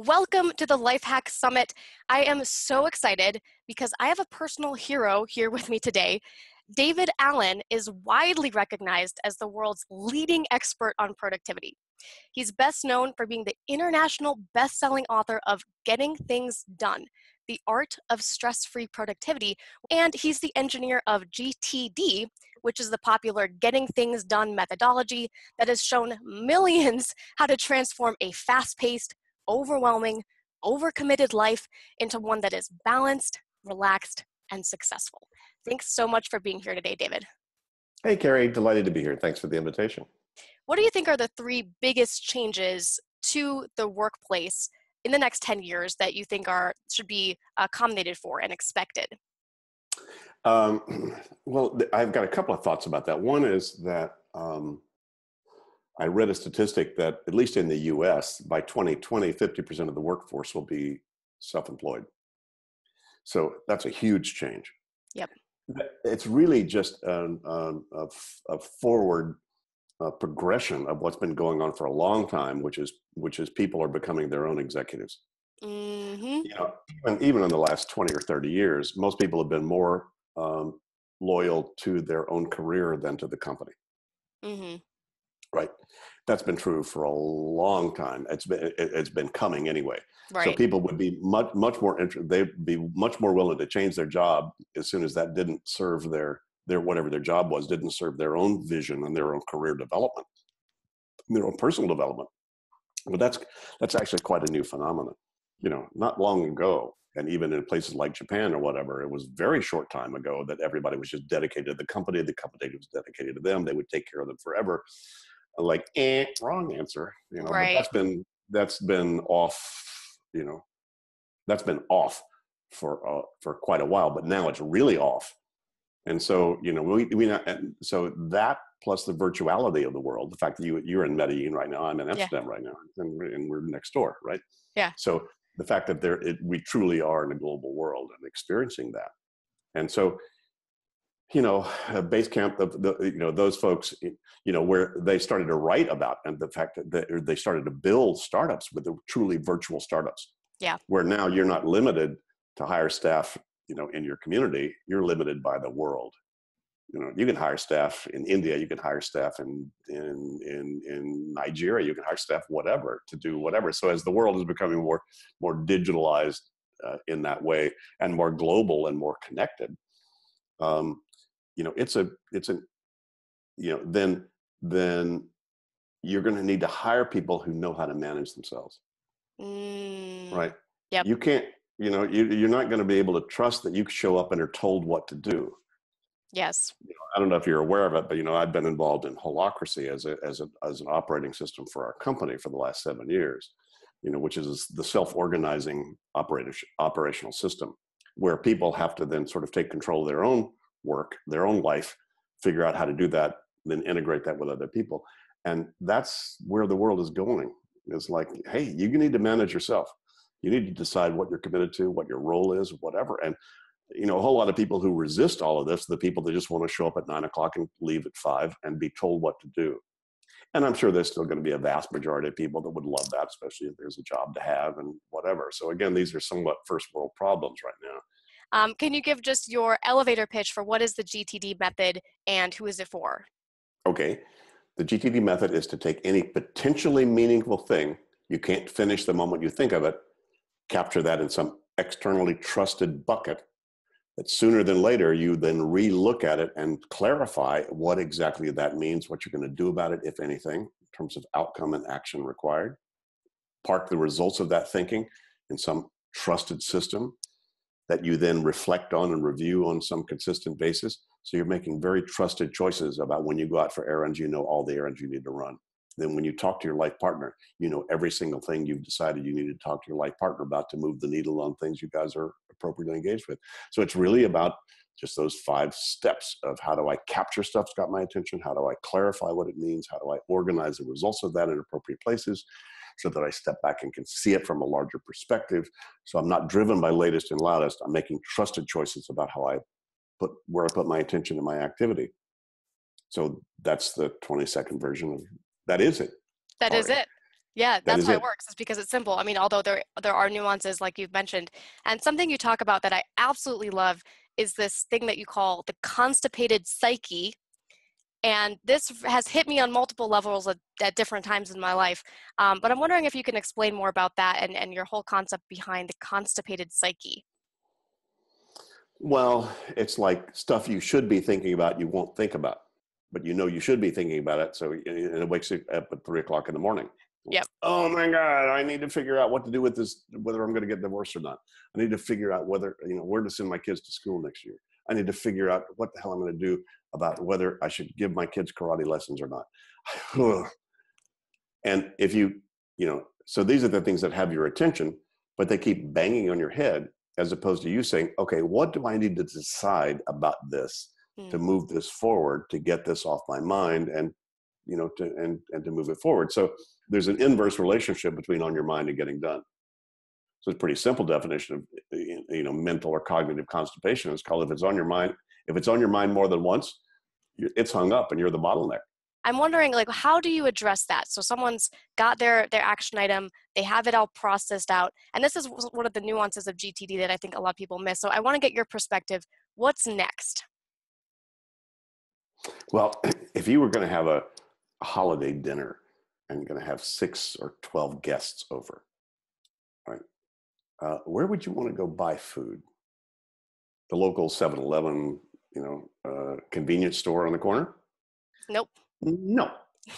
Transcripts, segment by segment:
Welcome to the Life Hack Summit. I am so excited because I have a personal hero here with me today. David Allen is widely recognized as the world's leading expert on productivity. He's best known for being the international best-selling author of Getting Things Done, The Art of Stress-Free Productivity, and he's the engineer of GTD, which is the popular Getting Things Done methodology that has shown millions how to transform a fast-paced, overwhelming, overcommitted life into one that is balanced, relaxed, and successful. Thanks so much for being here today, David. Hey, Carrie, delighted to be here. Thanks for the invitation. What do you think are the three biggest changes to the workplace in the next 10 years that you think should be accommodated for and expected? Well, I've got a couple of thoughts about that. One is that I read a statistic that, at least in the US, by 2020, 50% of the workforce will be self-employed. So that's a huge change. Yep. It's really just a forward progression of what's been going on for a long time, which is people are becoming their own executives. Mm-hmm. You know, even in the last 20 or 30 years, most people have been more loyal to their own career than to the company. Mm-hmm. Right. That's been true for a long time. It's been coming anyway. Right. So people would be much more they'd be much more willing to change their job as soon as that didn't serve their whatever their job was, didn't serve their own vision and their own career development, their own personal development. But that's actually quite a new phenomenon. You know, not long ago, and even in places like Japan or whatever, it was a very short time ago that everybody was just dedicated to the company was dedicated to them. They would take care of them forever. Like, wrong answer, you know. Right. But that's been off, you know, that's been off for quite a while. But now it's really off, and so you know so that plus the virtuality of the world, the fact that you're in Medellin right now, I'm in Amsterdam right now, and we're next door, right? Yeah. So the fact that we truly are in a global world and experiencing that, and so. You know, Basecamp, those folks, you know, where they started to write about and the fact that they started to build startups with the truly virtual startups. Yeah. Where now you're not limited to hire staff, you know, in your community. You're limited by the world. You know, you can hire staff in India. You can hire staff in Nigeria. You can hire staff whatever to do whatever. So as the world is becoming more digitalized in that way and more global and more connected. You know, then you're going to need to hire people who know how to manage themselves. Right. Yep. You can't, you know, you're not going to be able to trust that you show up and are told what to do. Yes. You know, I don't know if you're aware of it, but, you know, I've been involved in Holacracy as an operating system for our company for the last 7 years, you know, which is the self-organizing operational system where people have to then sort of take control of their own work, their own life, figure out how to do that, then integrate that with other people. And that's where the world is going. It's like, hey, you need to manage yourself. You need to decide what you're committed to, what your role is, whatever. And, you know, a whole lot of people who resist all of this, the people that just want to show up at 9 o'clock and leave at 5 and be told what to do. And I'm sure there's still going to be a vast majority of people that would love that, especially if there's a job to have and whatever. So again, these are somewhat first world problems right now. Can you give just your elevator pitch for what is the GTD method and who is it for? Okay. The GTD method is to take any potentially meaningful thing, you can't finish the moment you think of it, capture that in some externally trusted bucket that sooner than later you then re-look at it and clarify what exactly that means, what you're going to do about it, if anything, in terms of outcome and action required. Park the results of that thinking in some trusted system that you then reflect on and review on some consistent basis. So you're making very trusted choices about when you go out for errands, you know all the errands you need to run. Then when you talk to your life partner, you know every single thing you've decided you need to talk to your life partner about to move the needle on things you guys are appropriately engaged with. So it's really about just those 5 steps of how do I capture stuff that's got my attention? How do I clarify what it means? How do I organize the results of that in appropriate places? So that I step back and can see it from a larger perspective. So I'm not driven by latest and loudest. I'm making trusted choices about where I put my attention in my activity. So that's the 20-second version of that is it. That is it. Yeah, That that's is how it it. works. It's because it's simple. I mean, although there are nuances like you've mentioned. And something you talk about that I absolutely love is this thing that you call the constipated psyche. And this has hit me on multiple levels at different times in my life. But I'm wondering if you can explain more about that and your whole concept behind the constipated psyche. Well, it's like stuff you should be thinking about, you won't think about, but you know you should be thinking about it. So and it wakes you up at 3 o'clock in the morning. Yep. Oh my God, I need to figure out what to do with this, whether I'm going to get divorced or not. I need to figure out whether, where to send my kids to school next year. I need to figure out what the hell I'm going to do about whether I should give my kids karate lessons or not. And if so these are the things that have your attention, but they keep banging on your head as opposed to you saying, okay, what do I need to decide about this to Mm, move this forward, to get this off my mind and, to move it forward. So there's an inverse relationship between on your mind and getting done. So it's a pretty simple definition of, mental or cognitive constipation. It's called, if it's on your mind more than once, it's hung up and you're the bottleneck. I'm wondering, like, how do you address that? So someone's got their action item, they have it all processed out, and this is one of the nuances of GTD that I think a lot of people miss. So I want to get your perspective. What's next? Well, if you were going to have a holiday dinner and going to have 6 or 12 guests over, right? Where would you want to go buy food? The local 7-Eleven, convenience store on the corner? Nope. No.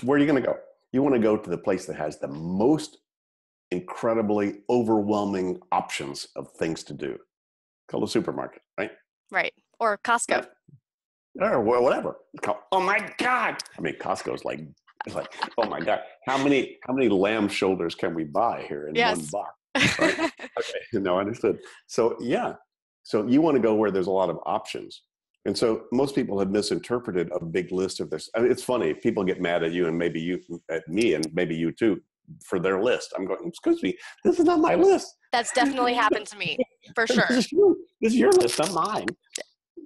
Where are you going to go? You want to go to the place that has the most incredibly overwhelming options of things to do. Called a supermarket, right? Right. Or Costco. Or whatever. It's called, oh my God. I mean, Costco's like, oh my God, how many lamb shoulders can we buy here in one Yes. box? Right? Okay. No, understood. So yeah. So you want to go where there's a lot of options. And so most people have misinterpreted a big list of this. I mean, it's funny. People get mad at you and maybe you at me and maybe you too for their list. I'm going, excuse me, this is not my list. That's definitely happened to me, for sure. This is your list, not mine.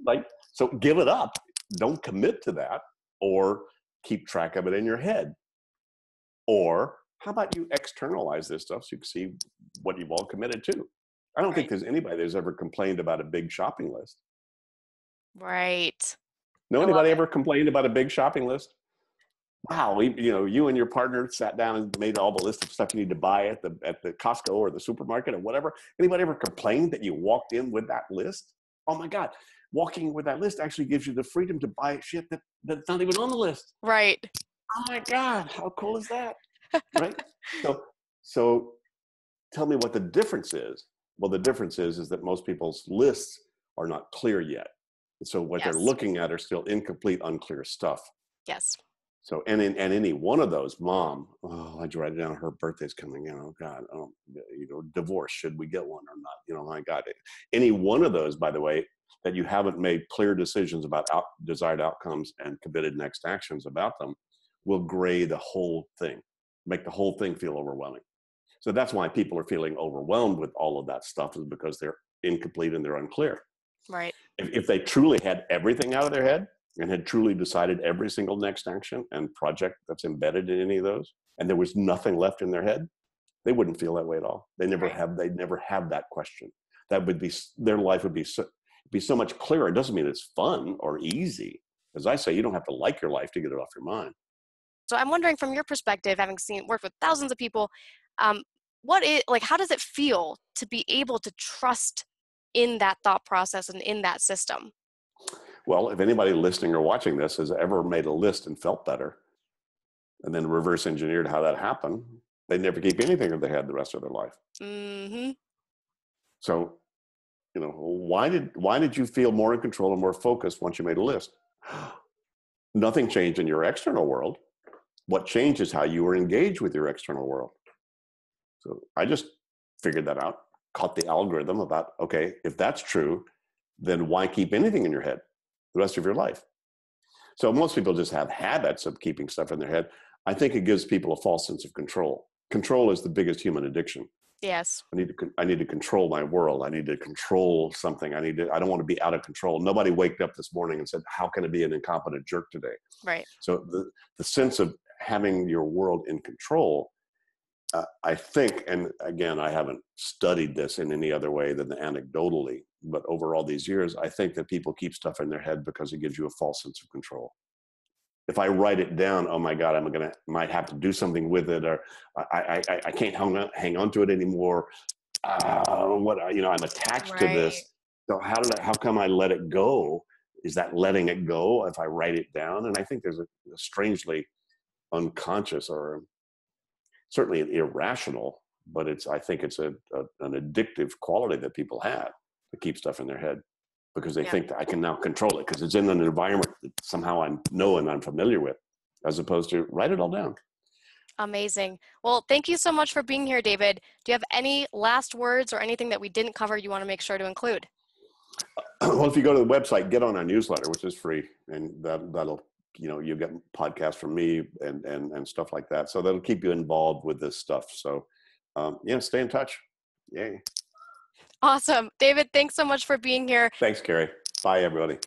Like, so give it up. Don't commit to that, or keep track of it in your head. Or how about you externalize this stuff so you can see what you've all committed to? I don't think Right. there's anybody that's ever complained about a big shopping list. Right. Know I love anybody it. ever complained about a big shopping list? Wow, you and your partner sat down and made all the list of stuff you need to buy at the Costco or the supermarket or whatever. Anybody ever complained that you walked in with that list? Oh my God, walking with that list actually gives you the freedom to buy shit that's not even on the list. Right. Oh my God, how cool is that? Right? So tell me what the difference is. Well, the difference is that most people's lists are not clear yet. So what they're Yes. looking at are still incomplete, unclear stuff. Yes. So, and any one of those, mom, oh, I write it down. Her birthday's coming in. Oh God, divorce. Should we get one or not? My God, any one of those, by the way, that you haven't made clear decisions about desired outcomes and committed next actions about them, will gray the whole thing, make the whole thing feel overwhelming. So that's why people are feeling overwhelmed with all of that stuff, is because they're incomplete and they're unclear. Right. If they truly had everything out of their head and had truly decided every single next action and project that's embedded in any of those, and there was nothing left in their head, they wouldn't feel that way at all. They'd never have that question. That would be, their life would be so much clearer. It doesn't mean it's fun or easy. As I say, you don't have to like your life to get it off your mind. So I'm wondering, from your perspective, having worked with thousands of people, um, how does it feel to be able to trust in that thought process and in that system? Well, if anybody listening or watching this has ever made a list and felt better, and then reverse engineered how that happened, they never keep anything in their head the rest of their life. Mm-hmm. So, why did you feel more in control and more focused once you made a list? Nothing changed in your external world. What changed is how you were engaged with your external world. So I just figured that out, caught the algorithm about, okay, if that's true, then why keep anything in your head the rest of your life? So most people just have habits of keeping stuff in their head. I think it gives people a false sense of control. Control is the biggest human addiction. Yes. I need to control my world. I need to control something. I don't want to be out of control. Nobody waked up this morning and said, how can I be an incompetent jerk today? Right. So the sense of having your world in control I think, and again, I haven't studied this in any other way than anecdotally, but over all these years, I think that people keep stuff in their head because it gives you a false sense of control. If I write it down, oh my God, might have to do something with it, or I can't hang on to it anymore. I'm attached to Right. this. So how come I let it go? Is that letting it go if I write it down? And I think there's a strangely unconscious, or certainly an irrational, but I think it's an addictive quality that people have to keep stuff in their head, because they Yeah. think that I can now control it because it's in an environment that somehow I know and I'm familiar with, as opposed to write it all down. Amazing. Well, thank you so much for being here, David. Do you have any last words or anything that we didn't cover you want to make sure to include? Well, if you go to the website, get on our newsletter, which is free, and that'll, you get podcasts from me and stuff like that. So that'll keep you involved with this stuff. So, stay in touch. Yay. Awesome. David, thanks so much for being here. Thanks, Carrie. Bye, everybody.